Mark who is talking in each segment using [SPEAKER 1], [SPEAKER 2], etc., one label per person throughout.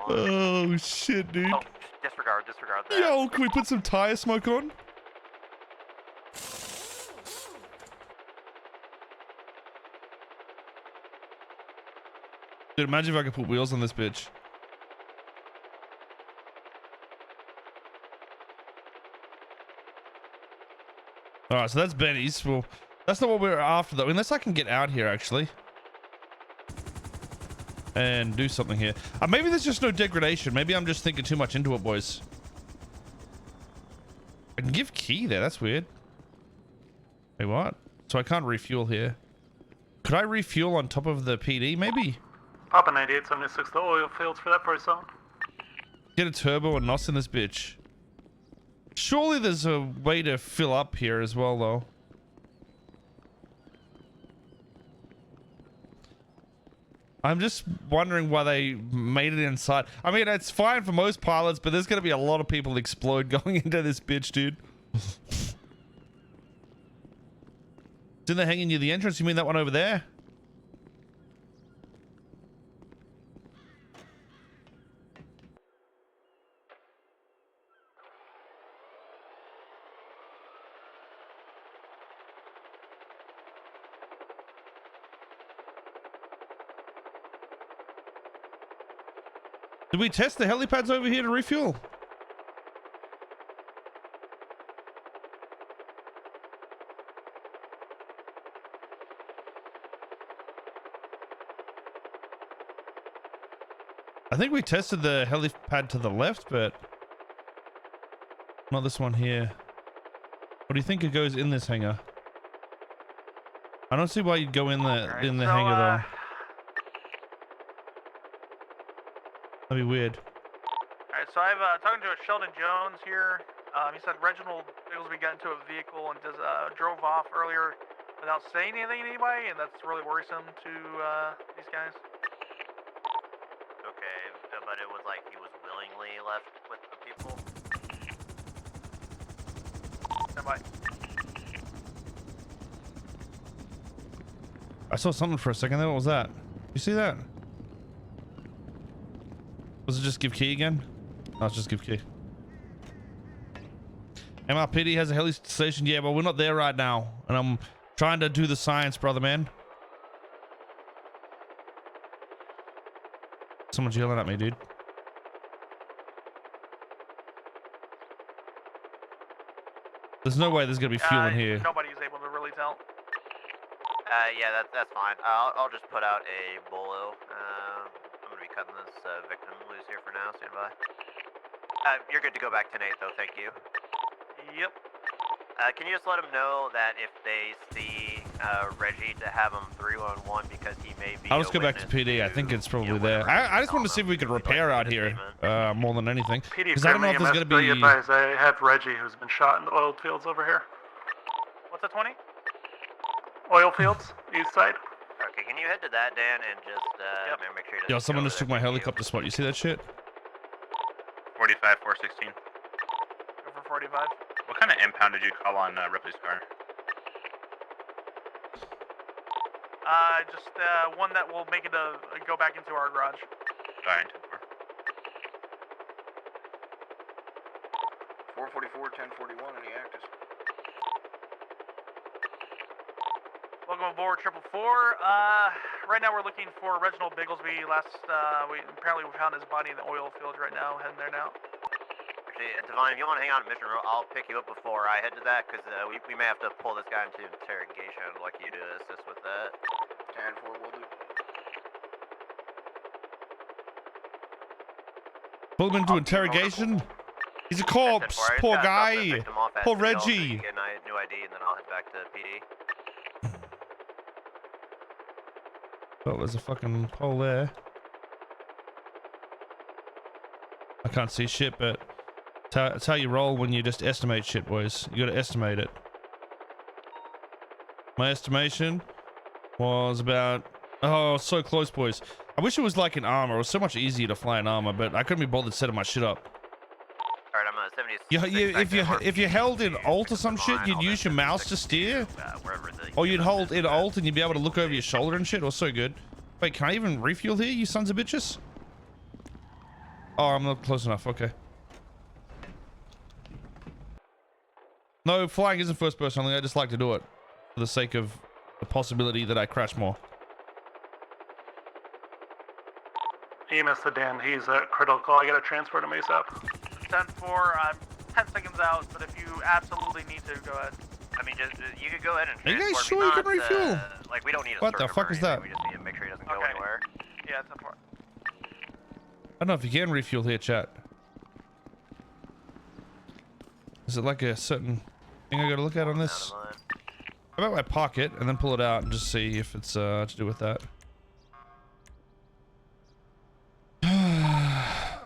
[SPEAKER 1] Oh shit, dude.
[SPEAKER 2] Oh, disregard that.
[SPEAKER 1] Yo, can we put some tire smoke on? Dude, imagine if I could put wheels on this bitch. Alright, so that's Benny's. Well, that's not what we're after though, unless I can get out here actually. And do something here. Maybe there's just no degradation. Maybe I'm just thinking too much into it, boys. I can give key there. That's weird. Wait, what? So I can't refuel here. Could I refuel on top of the PD? Maybe.
[SPEAKER 3] Papa 9876, the oil fields for that price zone.
[SPEAKER 1] Get a turbo and NOS in this bitch. Surely there's a way to fill up here as well, though. I'm just wondering why they made it inside. I mean, it's fine for most pilots, but there's going to be a lot of people explode going into this bitch, dude. Didn't they hang near the entrance? You mean that one over there? Did we test the helipads over here to refuel? I think we tested the helipad to the left, but not this one here. What do you think it goes in this hangar? I don't see why you'd go in the hangar though. That'd be weird.
[SPEAKER 4] Alright, so I've talking to a Sheldon Jones here. He said Reginald Bigglesby got into a vehicle and drove off earlier without saying anything to anybody, and that's really worrisome to these guys.
[SPEAKER 2] Okay, but it was like he was willingly left with the people.
[SPEAKER 4] Stand by.
[SPEAKER 1] I saw something for a second there. What was that? You see that? Was it just give key again? No, it's just give key. MRPD has a heli station. Yeah, well, we're not there right now. And I'm trying to do the science, brother, man. Someone's yelling at me, dude. There's no way there's going to be fuel in here.
[SPEAKER 4] Nobody's able to really tell.
[SPEAKER 2] Yeah, that's fine. I'll just put out a bolo. I'm gonna be cutting this victim loose here for now. Stand by. You're good to go back to Nate, though. Thank you.
[SPEAKER 4] Yep.
[SPEAKER 2] Can you just let him know that if they see Reggie, to have him 311 because he may be.
[SPEAKER 1] I'll just go back to PD. I think it's probably there. I just wanted to see if we could repair out here more than anything. Because I don't know if there's gonna be.
[SPEAKER 3] Advise, I have Reggie, who's been shot in the oil fields over here.
[SPEAKER 4] What's that, 20?
[SPEAKER 3] Oil fields, east side.
[SPEAKER 2] Okay, can you head to that, Dan, and just make sure.
[SPEAKER 1] Yo, someone just took my helicopter spot. You see that shit?
[SPEAKER 5] 45, 416.
[SPEAKER 4] Over 45.
[SPEAKER 5] What kind of impound did you call on Ripley's car?
[SPEAKER 4] Just one that will make it go back into our garage.
[SPEAKER 5] Alright,
[SPEAKER 6] 444, 1041, any actors?
[SPEAKER 4] Welcome aboard 444. Right now we're looking for Reginald Bigglesby. Apparently we found his body in the oil fields right now. Heading there now.
[SPEAKER 2] Actually, Devine, if you want to hang out at Mission Row, I'll pick you up before I head to that, because we may have to pull this guy into interrogation. I'd like you to assist with that.
[SPEAKER 6] 10-4 will do.
[SPEAKER 1] Pull him into interrogation? He's a corpse. Poor guy. Poor Reggie.
[SPEAKER 2] Get a new ID, and then I'll head back to PD.
[SPEAKER 1] Oh, there's a fucking pole there. I can't see shit, but it's how you roll when you just estimate shit, boys. You gotta estimate it. My estimation was about... Oh, so close, boys. I wish it was like an armor. It was so much easier to fly an armor, but I couldn't be bothered setting my shit up.
[SPEAKER 2] Alright, I'm 76.
[SPEAKER 1] If you held in Alt or some shit, you'd use your mouse to steer. Or you'd hold in Alt and you'd be able to look over your shoulder and shit. It was so good. Wait, can I even refuel here, you sons of bitches? Oh, I'm not close enough. Okay. No, flying isn't first person only. I just like to do it for the sake of the possibility that I crash more.
[SPEAKER 3] EMS to Dan, he's at critical. I gotta transfer to ASAP.
[SPEAKER 4] 10-4, I'm 10 seconds out, but if you absolutely need to, go ahead.
[SPEAKER 2] I mean, just you could go ahead and
[SPEAKER 1] Are you
[SPEAKER 2] transport
[SPEAKER 1] guys sure
[SPEAKER 2] me,
[SPEAKER 1] you can
[SPEAKER 2] not,
[SPEAKER 1] refuel?
[SPEAKER 2] like, we don't need a
[SPEAKER 1] What the
[SPEAKER 2] circuit
[SPEAKER 1] fuck
[SPEAKER 2] or
[SPEAKER 1] is
[SPEAKER 2] anything,
[SPEAKER 1] that?
[SPEAKER 2] We just need to make sure he doesn't go
[SPEAKER 4] Okay.
[SPEAKER 2] anywhere.
[SPEAKER 4] Yeah, 10-4.
[SPEAKER 1] I don't know if you can refuel here, chat. Is it like a certain thing I gotta look at on this?
[SPEAKER 2] Out of line.
[SPEAKER 1] How about I park it and then pull it out and just see if it's to do with that?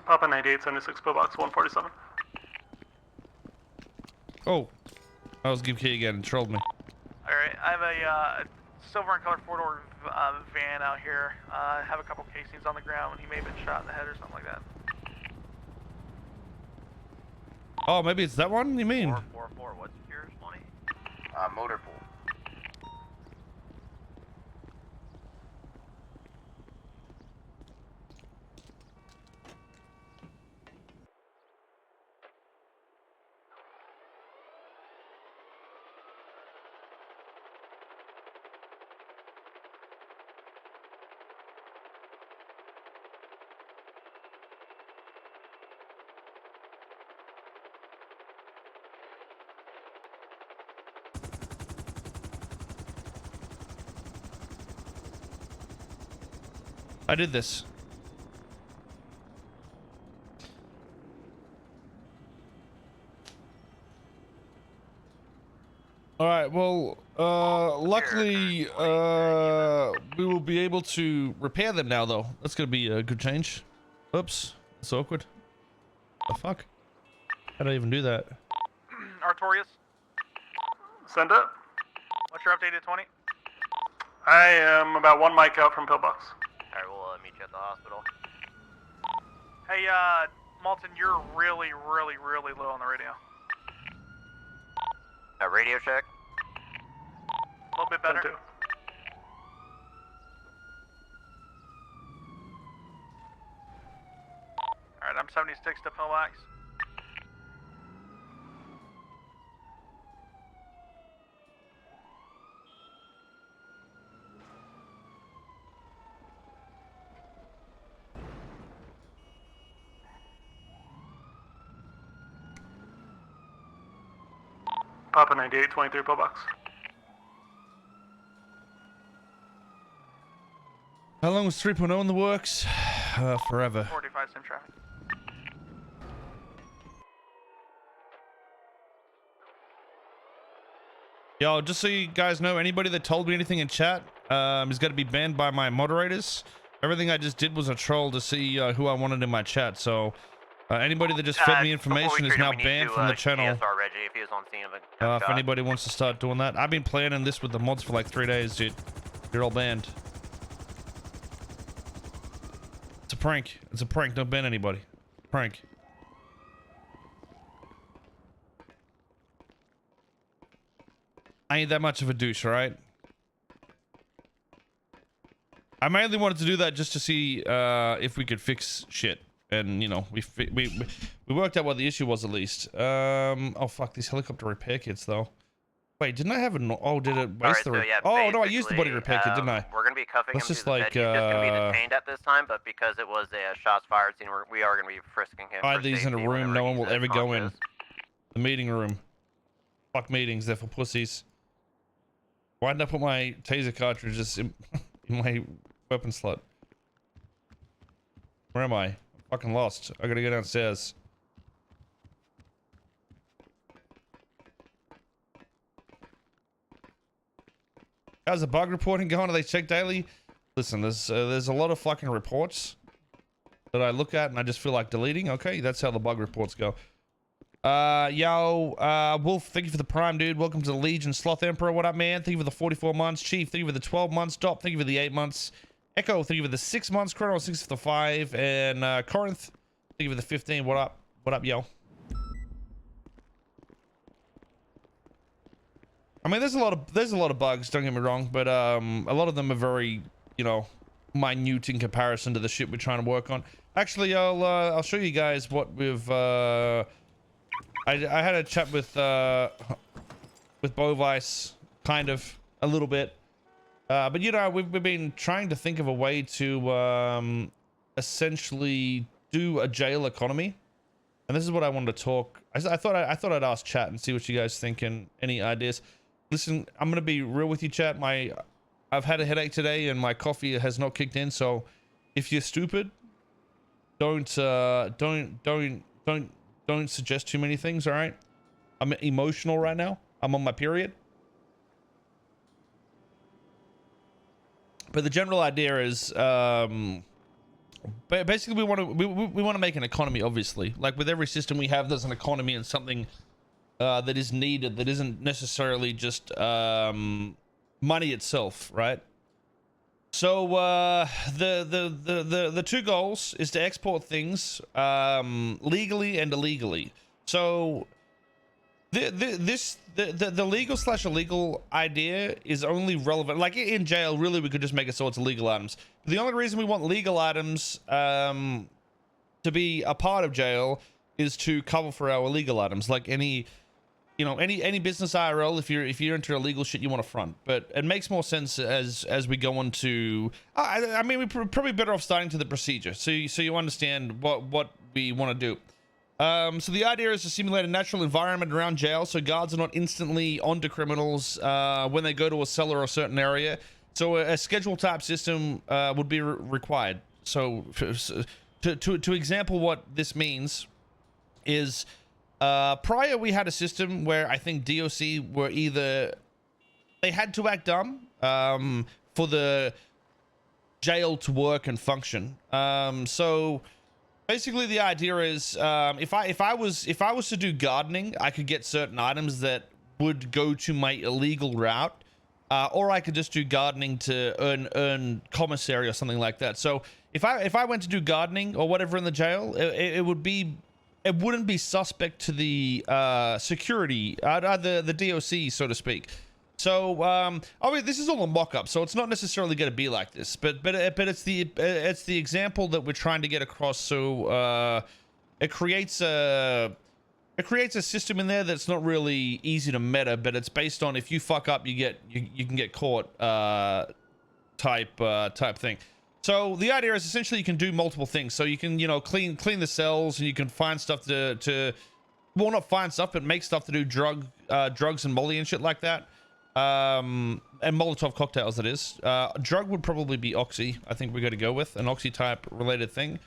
[SPEAKER 3] Papa 9876, pillbox 147.
[SPEAKER 1] Oh, I was give key again and trolled me.
[SPEAKER 4] Alright, I have a silver and colored four-door van out here. I have a couple casings on the ground. He may have been shot in the head or something like that.
[SPEAKER 1] Oh, maybe it's that one you mean?
[SPEAKER 2] 444, what's yours, 20?
[SPEAKER 6] Motor pool.
[SPEAKER 1] I did this. All right, well, luckily, we will be able to repair them now, though. That's gonna be a good change. Oops, that's awkward. The fuck? How did I even do that?
[SPEAKER 4] Artorias,
[SPEAKER 3] Send it.
[SPEAKER 4] what's your updated 20?
[SPEAKER 3] I am about 1 mic out from pillbox.
[SPEAKER 2] Alright, we'll meet you at the hospital.
[SPEAKER 4] Hey, Malton, you're really, really, really low on the radio.
[SPEAKER 2] Radio check.
[SPEAKER 4] A little bit better.
[SPEAKER 3] 10-2.
[SPEAKER 4] Alright, I'm 76 to pillbox.
[SPEAKER 3] Papa 9823, pillbox.
[SPEAKER 1] How long was 3.0 in the works? Forever.
[SPEAKER 4] 45, same traffic.
[SPEAKER 1] Yo, just so you guys know, anybody that told me anything in chat is going to be banned by my moderators. Everything I just did was a troll to see who I wanted in my chat. So anybody that just fed me information is now banned from the channel.
[SPEAKER 2] Reggie, if he was on scene of a gunshot.
[SPEAKER 1] If anybody wants to start doing that, I've been planning this with the mods for like 3 days, dude. You're all banned. It's a prank. It's a prank. Don't ban anybody. Prank. I ain't that much of a douche, all right? I mainly wanted to do that just to see if we could fix shit, and you know, we worked out what the issue was at least. Oh fuck, these helicopter repair kits though. Wait, didn't I have a? Oh, did it waste the?
[SPEAKER 2] Yeah,
[SPEAKER 1] oh no, I used the body repair kit, didn't I?
[SPEAKER 2] We're gonna be cuffing
[SPEAKER 1] Let's
[SPEAKER 2] him
[SPEAKER 1] just
[SPEAKER 2] to the
[SPEAKER 1] like,
[SPEAKER 2] bed. He's just gonna be detained at this time, but because it was a shots fired scene, we are gonna be frisking him.
[SPEAKER 1] Hide
[SPEAKER 2] for
[SPEAKER 1] these in a
[SPEAKER 2] safety
[SPEAKER 1] room
[SPEAKER 2] whenever
[SPEAKER 1] no one
[SPEAKER 2] he's,
[SPEAKER 1] will ever go in.
[SPEAKER 2] conscious.
[SPEAKER 1] The meeting room. Fuck meetings, they're for pussies. Why didn't I put my taser cartridges in my weapon slot? Where am I? I'm fucking lost. I gotta go downstairs. How's the bug reporting going? Do they check daily? Listen, there's a lot of fucking reports that I look at and I just feel like deleting. Okay, that's how the bug reports go. Wolf, thank you for the prime, dude. Welcome to the Legion. Sloth Emperor, what up, man? Thank you for the 44 months. Chief, thank you for the 12 months. Dop, thank you for the 8 months. Echo, thank you for the 6 months. Chrono, 6 for the 5. And Corinth, thank you for the 15. What up? What up, yo? I mean, there's a lot of bugs, don't get me wrong, but a lot of them are very, you know, minute in comparison to the shit we're trying to work on. Actually, I'll show you guys what we've I had a chat with Bovice, kind of a little bit, but you know, we've been trying to think of a way to essentially do a jail economy, and this is what I wanted to talk. I thought I'd ask chat and see what you guys think and any ideas. Listen, I'm gonna be real with you, chat. I've had a headache today and my coffee has not kicked in, so if you're stupid, don't suggest too many things. All right, I'm emotional right now. I'm on my period. But the general idea is basically we want to make an economy. Obviously, like with every system we have, there's an economy and something that is needed that isn't necessarily just money itself, right? So the two goals is to export things legally and illegally. So the legal / illegal idea is only relevant, like in jail. Really, we could just make it so it's illegal items. The only reason we want legal items to be a part of jail is to cover for our illegal items, like any, you know, any business IRL. If you're into illegal shit, you want to front. But it makes more sense as we go on to. I mean, we're probably better off starting to the procedure, so you understand what we want to do. So the idea is to simulate a natural environment around jail, so guards are not instantly onto criminals when they go to a cell or a certain area. So a schedule type system would be required. So to example what this means is prior we had a system where I think DOC were either they had to act dumb for the jail to work and function. So basically the idea is if I was to do gardening, I could get certain items that would go to my illegal route, or I could just do gardening to earn commissary or something like that. So if I went to do gardening or whatever in the jail, it wouldn't be suspect to the security, the DOC, so to speak. So I mean, this is all a mock-up, so it's not necessarily going to be like this, but it's the example that we're trying to get across. So it creates a system in there that's not really easy to meta, but it's based on if you fuck up, you can get caught type thing. So the idea is essentially you can do multiple things. So you can, you know, clean the cells, and you can find stuff to well, not find stuff, but make stuff to do drugs and molly and shit like that. And Molotov cocktails, that is. Drug would probably be Oxy. I think we're going to go with an Oxy type related thing.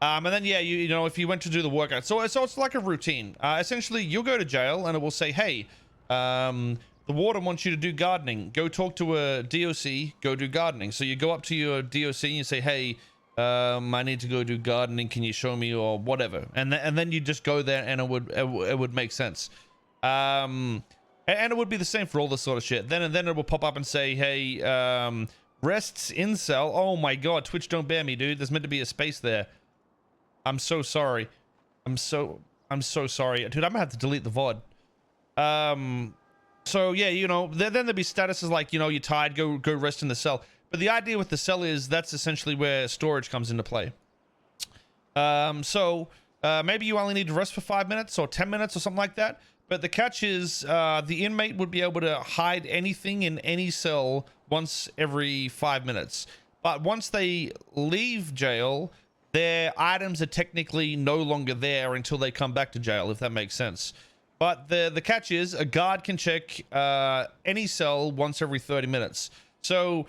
[SPEAKER 1] And then, yeah, you know, if you went to do the workout, so it's like a routine. Essentially, you'll go to jail and it will say, hey, the warden wants you to do gardening. Go talk to a DOC, go do gardening. So you go up to your DOC and you say, hey, I need to go do gardening. Can you show me, or whatever? And then you just go there, and it would make sense. And it would be the same for all this sort of shit. Then it will pop up and say, hey, rests in cell. Oh my god, Twitch don't bear me, dude. There's meant to be a space there. I'm so sorry. I'm so sorry, dude. I'm gonna have to delete the VOD. So yeah, you know, then there'll be statuses like, you know, you're tired, go rest in the cell. But the idea with the cell is that's essentially where storage comes into play. So maybe you only need to rest for 5 minutes or 10 minutes or something like that. But the catch is the inmate would be able to hide anything in any cell once every 5 minutes. But once they leave jail, their items are technically no longer there until they come back to jail, if that makes sense. But the catch is a guard can check any cell once every 30 minutes. So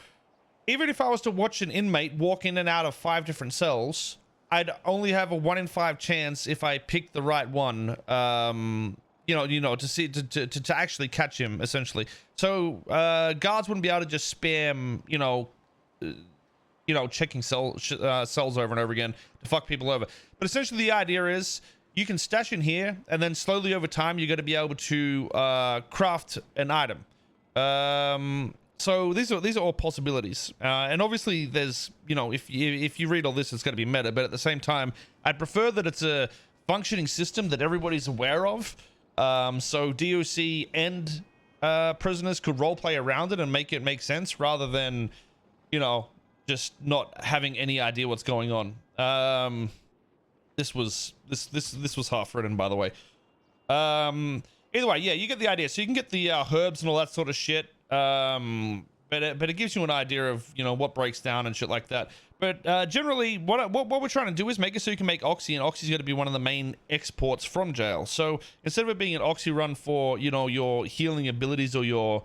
[SPEAKER 1] even if I was to watch an inmate walk in and out of 5 different cells, I'd only have a 1 in 5 chance if I pick the right one. You know, to see to actually catch him, essentially. So guards wouldn't be able to just spam, checking cells over and over again to fuck people over. But essentially, the idea is you can stash in here, and then slowly over time, you're going to be able to craft an item. So these are all possibilities, and obviously, there's, you know, if you read all this, it's going to be meta. But at the same time, I'd prefer that it's a functioning system that everybody's aware of. So DOC and prisoners could roleplay around it and make it make sense, rather than, you know, just not having any idea what's going on. This was half-written, by the way. Either way, yeah, you get the idea. So you can get the herbs and all that sort of shit. But it gives you an idea of, you know, what breaks down and shit like that. But generally, what we're trying to do is make it so you can make oxy, and oxy is going to be one of the main exports from jail. So instead of it being an oxy run for, you know, your healing abilities or your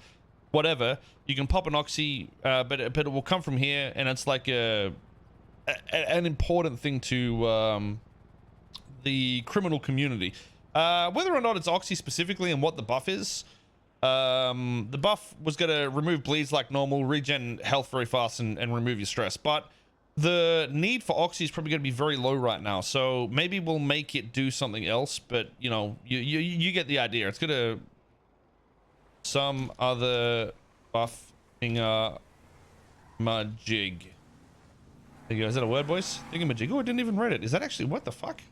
[SPEAKER 1] whatever, you can pop an oxy, but it will come from here, and it's like an important thing to the criminal community. Whether or not it's oxy specifically and what the buff is. The buff was going to remove bleeds like normal, regen health very fast, and remove your stress. But the need for oxy is probably going to be very low right now. So maybe we'll make it do something else. But, you know, you get the idea. It's going to some other buffing majig. There you go. Is that a word, boys? Thingamajig. Oh, I didn't even read it. Is that actually, what the fuck?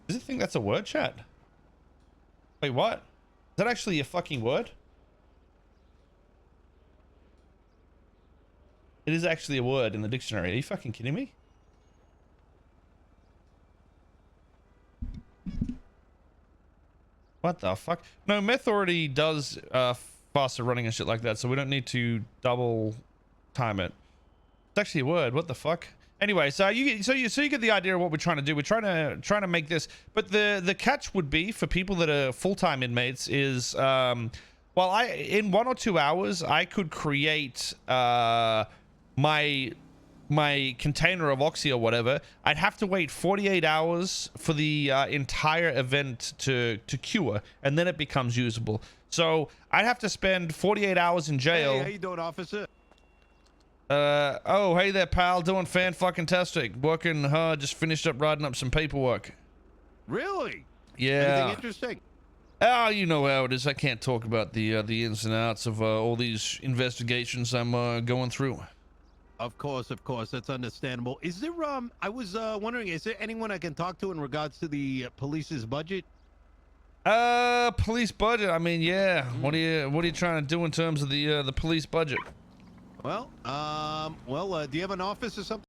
[SPEAKER 1] Does it think that's a word, chat? Wait, what? Is that actually a fucking word? It is actually a word in the dictionary. Are you fucking kidding me? What the fuck? No, meth already does faster running and shit like that, so we don't need to double time it. It's actually a word. What the fuck? Anyway, so you get the idea of what we're trying to do. We're trying to make this, but the catch would be for people that are full-time inmates is well, in 1 or 2 hours I could create my container of oxy or whatever. I'd have to wait 48 hours for the entire event to cure, and then it becomes usable. So I'd have to spend 48 hours in jail.
[SPEAKER 7] Hey, how you doing, officer?
[SPEAKER 1] Oh, hey there, pal. Doing fantastic. Working hard. Just finished up writing up some paperwork.
[SPEAKER 7] Really?
[SPEAKER 1] Yeah.
[SPEAKER 7] Anything interesting?
[SPEAKER 1] Oh, you know how it is. I can't talk about the ins and outs of all these investigations I'm going through.
[SPEAKER 7] Of course, that's understandable. Is there I was wondering, is there anyone I can talk to in regards to the police's budget?
[SPEAKER 1] Police budget. I mean, yeah. What are you trying to do in terms of the police budget?
[SPEAKER 7] Well, do you have an office or something?